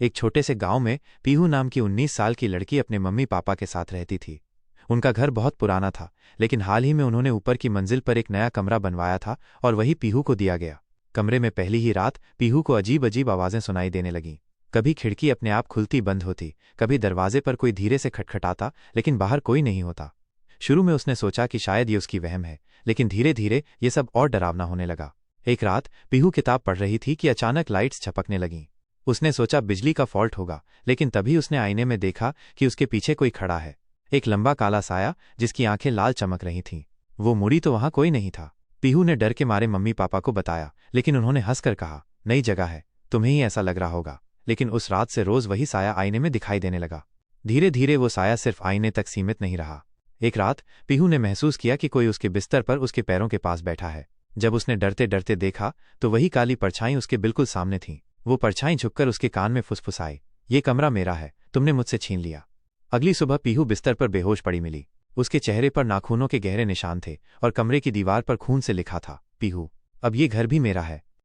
एक छोटे से गांव में पीहू नाम की 19 साल की लड़की अपने मम्मी पापा के साथ रहती थी। उनका घर बहुत पुराना था, लेकिन हाल ही में उन्होंने ऊपर की मंजिल पर एक नया कमरा बनवाया था और वही पीहू को दिया गया। कमरे में पहली ही रात पीहू को अजीब अजीब आवाज़ें सुनाई देने लगीं। कभी खिड़की अपने आप खुलती बंद होती, कभी दरवाजे पर कोई धीरे से खटखटाता, लेकिन बाहर कोई नहीं होता। शुरू में उसने सोचा कि शायद ये उसकी वहम है, लेकिन धीरे धीरे ये सब और डरावना होने लगा। एक रात पीहू किताब पढ़ रही थी कि अचानक लाइट्स झपकने लगीं। उसने सोचा बिजली का फॉल्ट होगा, लेकिन तभी उसने आईने में देखा कि उसके पीछे कोई खड़ा है, एक लंबा काला साया जिसकी आंखें लाल चमक रही थीं। वो मुड़ी तो वहां कोई नहीं था। पीहू ने डर के मारे मम्मी पापा को बताया, लेकिन उन्होंने हंसकर कहा, नई जगह है, तुम्हें ही ऐसा लग रहा होगा। लेकिन उस रात से रोज वही साया आईने में दिखाई देने लगा। धीरे धीरे वो साया सिर्फ आईने तक सीमित नहीं रहा। एक रात पीहू ने महसूस किया कि कोई उसके बिस्तर पर उसके पैरों के पास बैठा है। जब उसने डरते डरते देखा तो वही काली परछाई उसके बिल्कुल सामने थी। वो परछाई झुककर उसके कान में फुसफुसाई, ये कमरा मेरा है, तुमने मुझसे छीन लिया। अगली सुबह पीहू बिस्तर पर बेहोश पड़ी मिली। उसके चेहरे पर नाखूनों के गहरे निशान थे और कमरे की दीवार पर खून से लिखा था, पीहू, अब ये घर भी मेरा है।